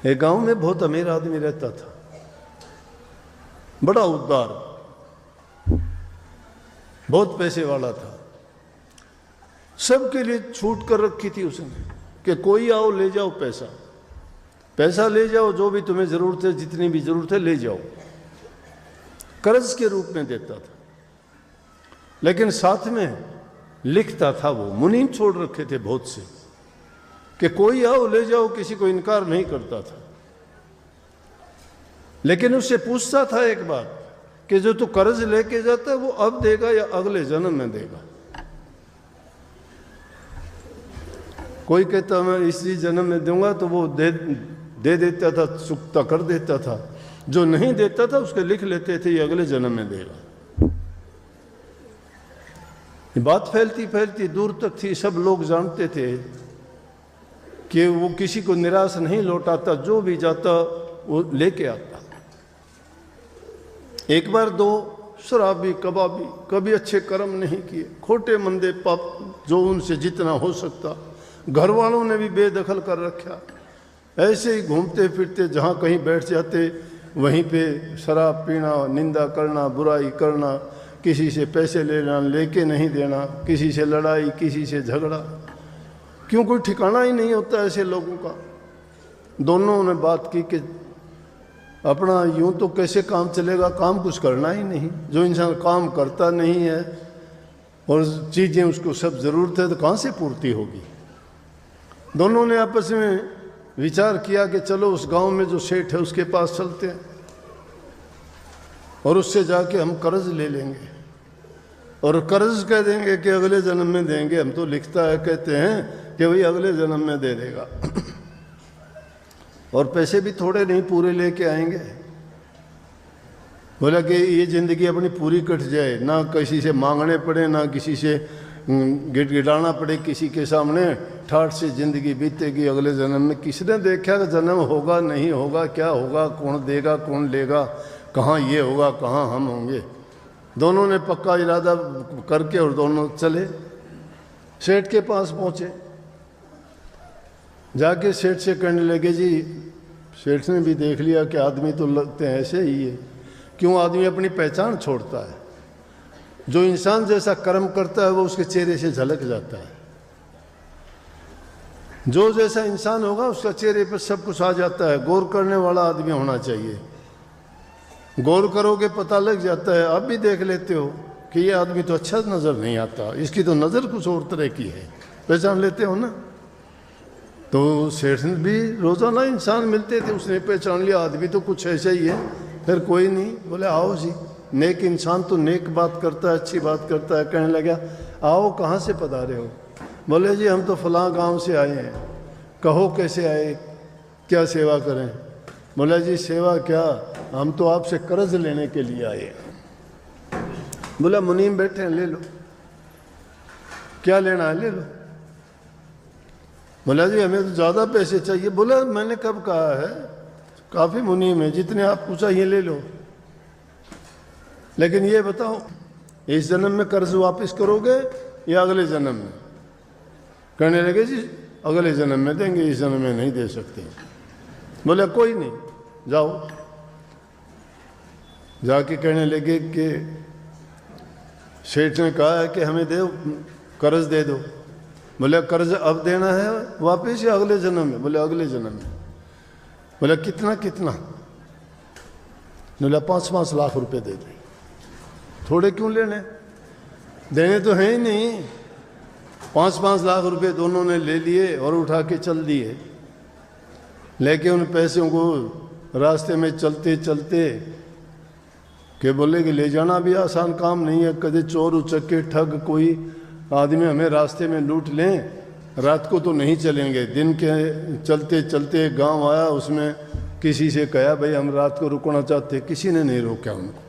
एक गांव में बहुत अमीर आदमी रहता था, बड़ा उदार, बहुत पैसे वाला था। सबके लिए छूट कर रखी थी उसने कि कोई आओ ले जाओ पैसा, पैसा ले जाओ, जो भी तुम्हें ज़रूरत है, जितनी भी ज़रूरत है ले जाओ। कर्ज के रूप में देता था, लेकिन साथ में लिखता था, वो मुनीम छोड़ रखे थे बहुत से कि कोई आओ ले जाओ, किसी को इनकार नहीं करता था। लेकिन उससे पूछता था एक बात कि जो तू कर्ज लेके जाता है वो अब देगा या अगले जन्म में देगा। कोई कहता मैं इसी जन्म में दूंगा, तो वो दे देता था, चुकता कर देता था। जो नहीं देता था उसके लिख लेते थे ये अगले जन्म में देगा। ये बात फैलती फैलती दूर तक थी, सब लोग जानते थे कि वो किसी को निराश नहीं लौटाता, जो भी जाता वो लेके आता। एक बार दो शराबी कबाबी, कभी अच्छे कर्म नहीं किए, खोटे मंदे पाप, जो उनसे जितना हो सकता। घर वालों ने भी बेदखल कर रखा, ऐसे ही घूमते फिरते जहाँ कहीं बैठ जाते वहीं पे शराब पीना, निंदा करना, बुराई करना, किसी से पैसे लेना, लेके नहीं देना, किसी से लड़ाई, किसी से झगड़ा। क्यों, कोई ठिकाना ही नहीं होता ऐसे लोगों का। दोनों ने बात की कि अपना यूं तो कैसे काम चलेगा, काम कुछ करना ही नहीं। जो इंसान काम करता नहीं है और चीज़ें उसको सब ज़रूरत है तो कहाँ से पूर्ति होगी। दोनों ने आपस में विचार किया कि चलो उस गांव में जो सेठ है उसके पास चलते हैं और उससे जाके हम कर्ज ले लेंगे और कर्ज कह देंगे कि अगले जन्म में देंगे। हम तो लिखता है, कहते हैं कि भाई अगले जन्म में दे देगा और पैसे भी थोड़े नहीं पूरे लेके आएंगे। बोला कि ये ज़िंदगी अपनी पूरी कट जाए, ना किसी से मांगने पड़े, ना किसी से गिड़गिड़ाना पड़े किसी के सामने, ठाठ से ज़िंदगी बीतेगी। अगले जन्म में किसने देखा कि जन्म होगा नहीं होगा, क्या होगा, कौन देगा कौन लेगा, कहाँ ये होगा कहाँ हम होंगे। दोनों ने पक्का इरादा करके और दोनों चले, सेठ के पास पहुँचे। जाके सेठ से कहने लगे, जी सेठ ने भी देख लिया कि आदमी तो लगते हैं ऐसे ही है। क्यों, आदमी अपनी पहचान छोड़ता है। जो इंसान जैसा कर्म करता है वो उसके चेहरे से झलक जाता है। जो जैसा इंसान होगा उसका चेहरे पर सब कुछ आ जाता है। गौर करने वाला आदमी होना चाहिए। गौर करोगे पता लग जाता है। आप भी देख लेते हो कि ये आदमी तो अच्छा नज़र नहीं आता, इसकी तो नज़र कुछ और तरह की है, पहचान लेते हो ना। तो सेठ भी रोज़ाना इंसान मिलते थे, उसने पहचान लिया आदमी तो कुछ ऐसा ही है। फिर कोई नहीं, बोले आओ जी। नेक इंसान तो नेक बात करता है, अच्छी बात करता है। कहने लगा, आओ कहाँ से पधारे हो। बोले जी हम तो फलां गांव से आए हैं। कहो कैसे आए, क्या सेवा करें। बोला जी सेवा क्या, हम तो आपसे कर्ज लेने के लिए आए हैं। बोला मुनीम बैठे हैं, ले लो, क्या लेना है ले लो। बोला जी हमें तो ज़्यादा पैसे चाहिए। बोला मैंने कब कहा है, काफ़ी मुनीम है, जितने आपको चाहिए ले लो, लेकिन ये बताओ इस जन्म में कर्ज वापस करोगे या अगले जन्म में। कहने लगे जी अगले जन्म में देंगे, इस जन्म में नहीं दे सकते। बोले कोई नहीं, जाओ। जाके कहने लगे कि सेठ ने कहा है कि हमें दे, कर्ज दे दो। बोले कर्ज अब देना है वापस या अगले जन्म में। बोले अगले जन्म में। बोले कितना कितना। बोला 5-5 लाख रुपए दे दे। थोड़े क्यों लेने, देने तो है ही नहीं। 5-5 लाख रुपए दोनों ने ले लिए और उठा के चल दिए। लेके उन पैसों को रास्ते में चलते चलते के बोले कि ले जाना भी आसान काम नहीं है। कदे चोर उचक्के ठग कोई आदमी हमें रास्ते में लूट लें, रात को तो नहीं चलेंगे। दिन के चलते चलते गांव आया, उसमें किसी से कहा भाई हम रात को रुकना चाहते, किसी ने नहीं रोका उनको।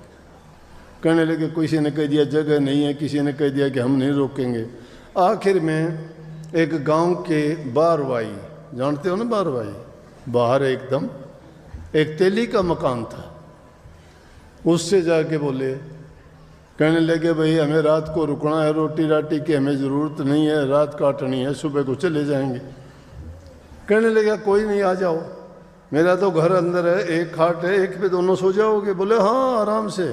कहने लगे, किसी ने कह दिया जगह नहीं है, किसी ने कह दिया कि हम नहीं रोकेंगे। आखिर में एक गांव के बारवाई, जानते हो ना बारवाई, बाहर एकदम एक तेली का मकान था, उससे जाके बोले, कहने लगे भाई हमें रात को रुकना है, रोटी राटी की हमें ज़रूरत नहीं है, रात काटनी है, सुबह को चले जाएंगे। कहने लगा कोई नहीं आ जाओ। मेरा तो घर अंदर है, एक खाट है, एक पे दोनों सो जाओगे? बोले हाँ आराम से।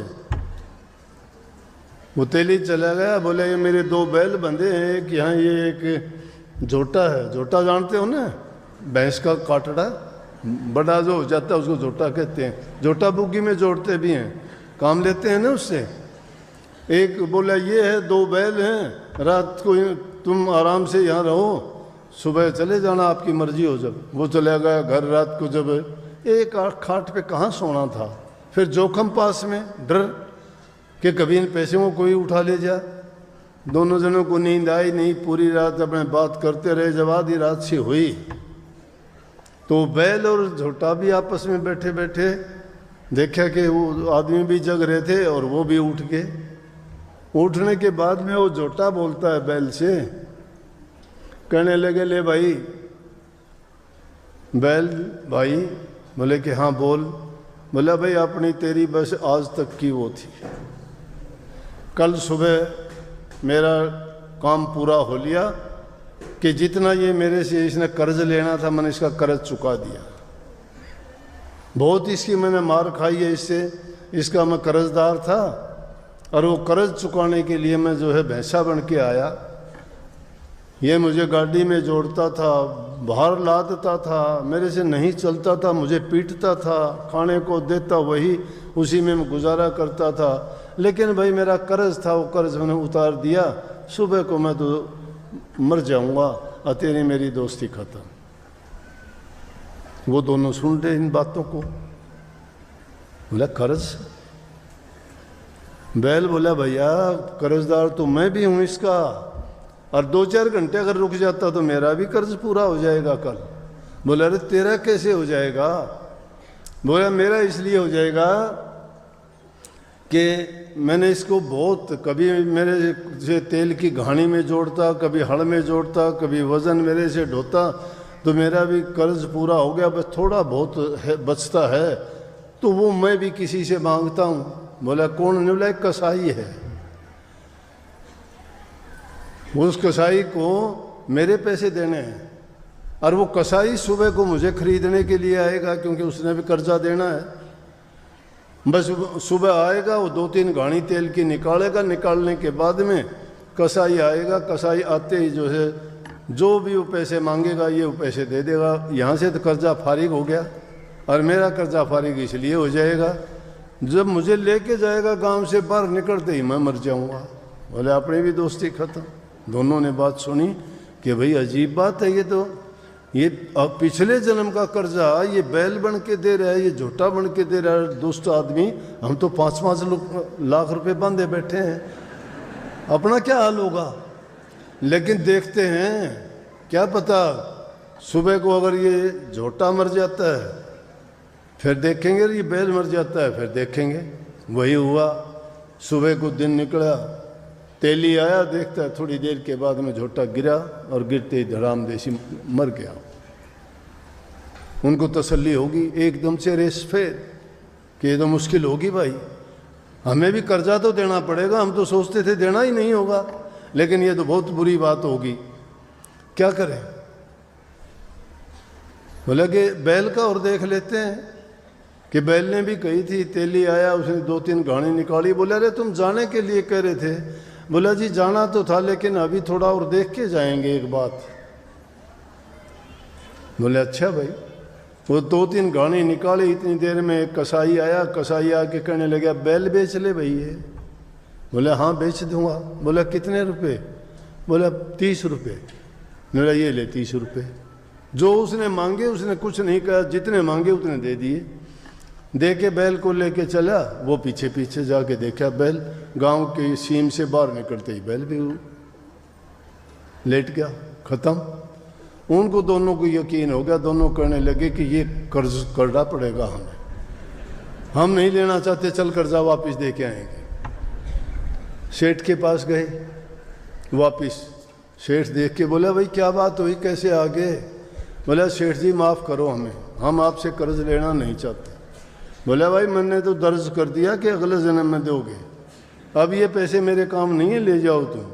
वो तेली चला गया, बोले ये मेरे 2 बैल बंधे हैं, एक यहाँ ये एक जोटा है। जोटा जानते हो ना, भैंस का काटड़ा बड़ा जो हो जाता है उसको जोटा कहते हैं। जोटा बुग्गी में जोड़ते भी हैं, काम लेते हैं ना उससे। एक बोला ये है 2 बैल हैं, रात को तुम आराम से यहाँ रहो, सुबह चले जाना, आपकी मर्जी हो। जब वो चला गया घर, रात को जब एक खाट पे कहाँ सोना था, फिर जोखम पास में, डर कि कभी इन पैसे को कोई उठा ले जा। दोनों जनों को नींद आई नहीं, पूरी रात अपने बात करते रहे। जब आधी रात सी हुई तो बैल और झोटा भी आपस में बैठे बैठे देखा कि वो आदमी भी जग रहे थे और वो भी उठ गए। उठने के बाद में वो झोटा बोलता है बैल से, कहने लगे ले भाई। बैल भाई बोले कि हाँ बोल। बोला भाई अपनी तेरी बस आज तक की वो थी, कल सुबह मेरा काम पूरा हो लिया कि जितना ये मेरे से इसने कर्ज लेना था मैंने इसका कर्ज चुका दिया। बहुत इसकी मैंने मार खाई है इससे, इसका मैं कर्जदार था और वो कर्ज चुकाने के लिए मैं जो है भैंसा बन के आया। ये मुझे गाड़ी में जोड़ता था, बाहर ला देता था, मेरे से नहीं चलता था, मुझे पीटता था, खाने को देता वही, उसी में मैं गुजारा करता था। लेकिन भाई मेरा कर्ज था, वो कर्ज मैंने उतार दिया। सुबह को मैं तो मर जाऊंगा और तेरी मेरी दोस्ती खत्म। वो दोनों सुन रहे इन बातों को। बोला कर्ज? बैल बोला भैया कर्जदार तो मैं भी हूं इसका, और 2-4 घंटे अगर रुक जाता तो मेरा भी कर्ज पूरा हो जाएगा कल। बोला अरे तेरा कैसे हो जाएगा? बोला मेरा इसलिए हो जाएगा कि मैंने इसको बहुत, कभी मेरे से तेल की घानी में जोड़ता, कभी हड़ में जोड़ता, कभी वज़न मेरे से ढोता, तो मेरा भी कर्ज पूरा हो गया। बस थोड़ा बहुत है, बचता है तो वो मैं भी किसी से मांगता हूँ। बोला कौन? ने बोला एक कसाई है, उस कसाई को मेरे पैसे देने हैं और वो कसाई सुबह को मुझे खरीदने के लिए आएगा क्योंकि उसने भी कर्जा देना है। बस सुबह आएगा, वो 2-3 घानी तेल की निकालेगा, निकालने के बाद में कसाई आएगा। कसाई आते ही जो है जो भी वो पैसे मांगेगा ये वो पैसे दे देगा। यहाँ से तो कर्जा फारिग हो गया और मेरा कर्जा फारिग इसलिए हो जाएगा जब मुझे लेके जाएगा गांव से बाहर निकलते ही मैं मर जाऊंगा। बोले अपनी भी दोस्ती खत्म। दोनों ने बात सुनी कि भाई अजीब बात है, ये पिछले जन्म का कर्जा ये बैल बन के दे रहा है, ये झोटा बन के दे रहा है दुष्ट आदमी। हम तो 5-5 लाख रुपए बांधे बैठे हैं, अपना क्या हाल होगा। लेकिन देखते हैं, क्या पता सुबह को अगर ये झोटा मर जाता है फिर देखेंगे, ये बैल मर जाता है फिर देखेंगे। वही हुआ, सुबह को दिन निकला, तेली आया, देखता है थोड़ी देर के बाद में झोटा गिरा और गिरते ही धड़ाम देसी मर गया। उनको तसल्ली होगी, एकदम से रेस फेर कि ये तो मुश्किल होगी भाई, हमें भी कर्जा तो देना पड़ेगा। हम तो सोचते थे देना ही नहीं होगा, लेकिन ये तो बहुत बुरी बात होगी, क्या करें। बोला कि बैल का और देख लेते हैं कि बैल ने भी कही थी। तेली आया, उसने 2-3 घानी निकाली। बोला अरे तुम जाने के लिए कह रहे थे? बोला जी जाना तो था लेकिन अभी थोड़ा और देख के जाएंगे एक बात। बोले अच्छा भाई। वो 2-3 घानी निकाली, इतनी देर में एक कसाई आया। कसाई आके कहने लगा बैल बेच ले भाई ये। बोला हाँ बेच दूंगा। बोला कितने रुपए? बोला 30 रुपये। बोला ये ले 30 रुपये। जो उसने मांगे उसने कुछ नहीं कहा, जितने मांगे उतने दे दिए। दे के बैल को लेके चला। वो पीछे पीछे जाके देखा बैल गांव के सीम से बाहर निकलते ही बैल भी लेट गया, खत्म। उनको दोनों को यकीन हो गया, दोनों कहने लगे कि ये कर्ज करना पड़ेगा हमें, हम नहीं लेना चाहते, चल कर्जा वापस दे के आएंगे। सेठ के पास गए वापस। सेठ देख के बोला भाई क्या बात हुई, कैसे आ गए? बोला सेठ जी माफ़ करो हमें, हम आपसे कर्ज लेना नहीं चाहते। बोला भाई मैंने तो दर्ज कर दिया कि अगले जन्म में दोगे, अब ये पैसे मेरे काम नहीं है, ले जाओ तुम,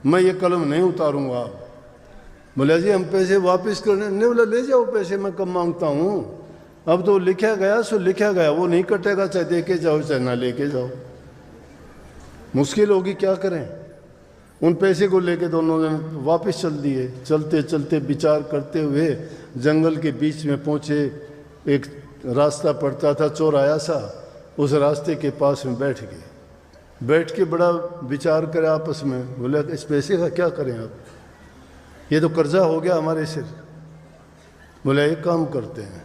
मैं ये कलम नहीं उतारूंगा। बोला जी हम पैसे वापस करने नहीं। बोला ले जाओ पैसे, मैं कम मांगता हूँ, अब तो लिखा गया सो लिखा गया, वो नहीं कटेगा, चाहे दे के जाओ चाहे ना लेके जाओ। मुश्किल होगी, क्या करें। उन पैसे को लेके दोनों जन वापस चल दिए। चलते चलते विचार करते हुए जंगल के बीच में पहुंचे। एक रास्ता पड़ता था चौराया सा, उस रास्ते के पास में बैठ गए। बैठ के बड़ा विचार करे आपस में। बोले इस पैसे का क्या करें अब, ये तो कर्जा हो गया हमारे सिर। बोले एक काम करते हैं।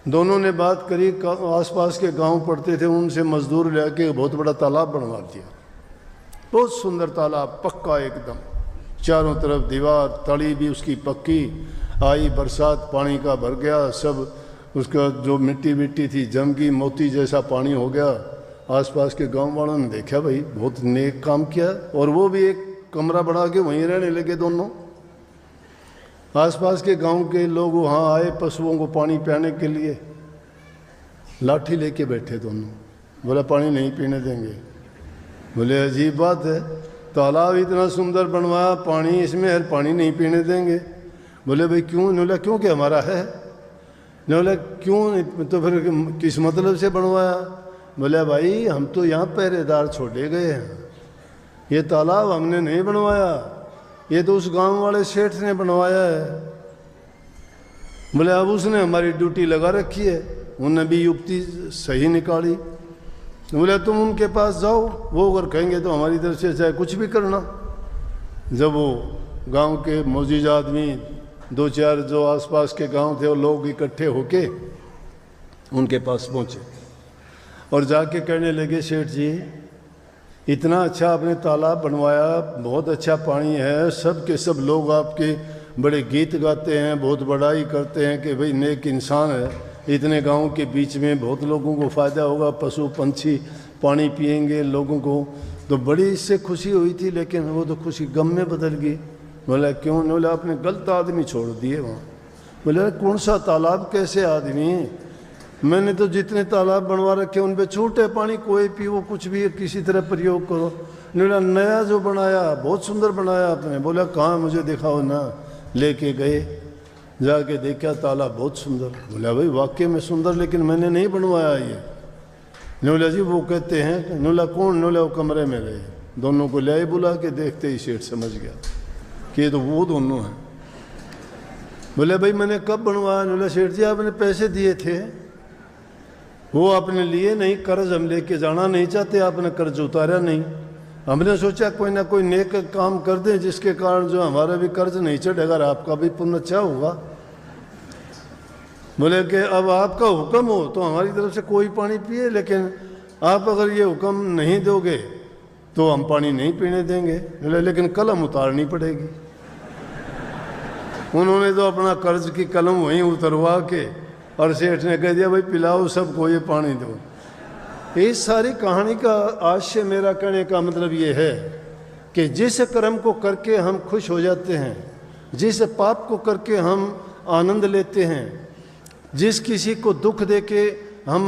दोनों ने बात करी, आसपास के गांव पड़ते थे, उनसे मजदूर लेके बहुत बड़ा तालाब बनवा दिया। बहुत सुंदर तालाब, पक्का एकदम, चारों तरफ दीवार, तली भी उसकी पक्की। आई बरसात, पानी का भर गया सब, उसका जो मिट्टी मिट्टी थी जम गई, मोती जैसा पानी हो गया। आसपास के गांव वालों ने देखा भाई बहुत नेक काम किया, और वो भी एक कमरा बना के वहीं रहने लगे दोनों। आसपास के गांव के लोग वहाँ आए पशुओं को पानी पिलाने के लिए, लाठी लेके बैठे दोनों। बोला पानी नहीं पीने देंगे। बोले अजीब बात है, तालाब इतना सुंदर बनवाया, पानी इसमें है, पानी नहीं पीने देंगे। बोले भाई क्यों? बोला क्योंकि हमारा है। बोला क्यों? तो फिर किस मतलब से बनवाया? बोले भाई हम तो यहाँ पहरेदार छोड़े गए हैं, ये तालाब हमने नहीं बनवाया, ये तो उस गांव वाले सेठ ने बनवाया है। बोले अब उसने हमारी ड्यूटी लगा रखी है। उन्होंने भी युक्ति सही निकाली। बोले तुम उनके पास जाओ, वो अगर कहेंगे तो हमारी तरफ से चाहे कुछ भी करना। जब वो गांव के मौजूद आदमी, दो चार जो आसपास के गांव थे, वो लोग इकट्ठे होके उनके पास पहुंचे और जाके कहने लगे सेठ जी इतना अच्छा आपने तालाब बनवाया, बहुत अच्छा पानी है, सब के सब लोग आपके बड़े गीत गाते हैं, बहुत बड़ाई करते हैं कि भाई नेक इंसान है, इतने गांव के बीच में बहुत लोगों को फ़ायदा होगा, पशु पंछी पानी पिएंगे लोगों को। तो बड़ी इससे खुशी हुई थी, लेकिन वो तो खुशी गम में बदल गई। बोला क्यों? बोला आपने गलत आदमी छोड़ दिए वहाँ। बोले कौन सा तालाब, कैसे आदमी? मैंने तो जितने तालाब बनवा रखे उन पे छूट है, पानी कोई पियो, कुछ भी किसी तरह प्रयोग करो। बोला नया जो बनाया बहुत सुंदर बनाया आपने। बोला कहाँ, मुझे दिखाओ ना। लेके गए, जाके देखा तालाब बहुत सुंदर। बोला भाई वाकई में सुंदर, लेकिन मैंने नहीं बनवाया ये। बोला जी वो कहते हैं। बोला कौन? बोला वो कमरे में गए, दोनों को ले बुला के, देखते ही सेठ समझ गया कि ये तो वो दोनों हैं। बोले भाई मैंने कब बनवाया? बोला सेठ जी आपने पैसे दिए थे, वो आपने लिए नहीं, कर्ज हम लेके जाना नहीं चाहते, आपने कर्ज उतारा नहीं। हमने सोचा कोई ना कोई नेक काम कर दें जिसके कारण जो हमारा भी कर्ज नहीं चढ़ेगा और आपका भी पुण्य अच्छा होगा। बोले कि अब आपका हुक्म हो तो हमारी तरफ से कोई पानी पिए, लेकिन आप अगर ये हुक्म नहीं दोगे तो हम पानी नहीं पीने देंगे। बोले लेकिन कलम उतारनी पड़ेगी। उन्होंने तो अपना कर्ज की कलम वहीं उतरवा के और सेठ ने कह दिया भाई पिलाओ सबको, ये पानी दो। इस सारी कहानी का आज से मेरा कहने का मतलब ये है कि जिस कर्म को करके हम खुश हो जाते हैं, जिस पाप को करके हम आनंद लेते हैं, जिस किसी को दुख देके हम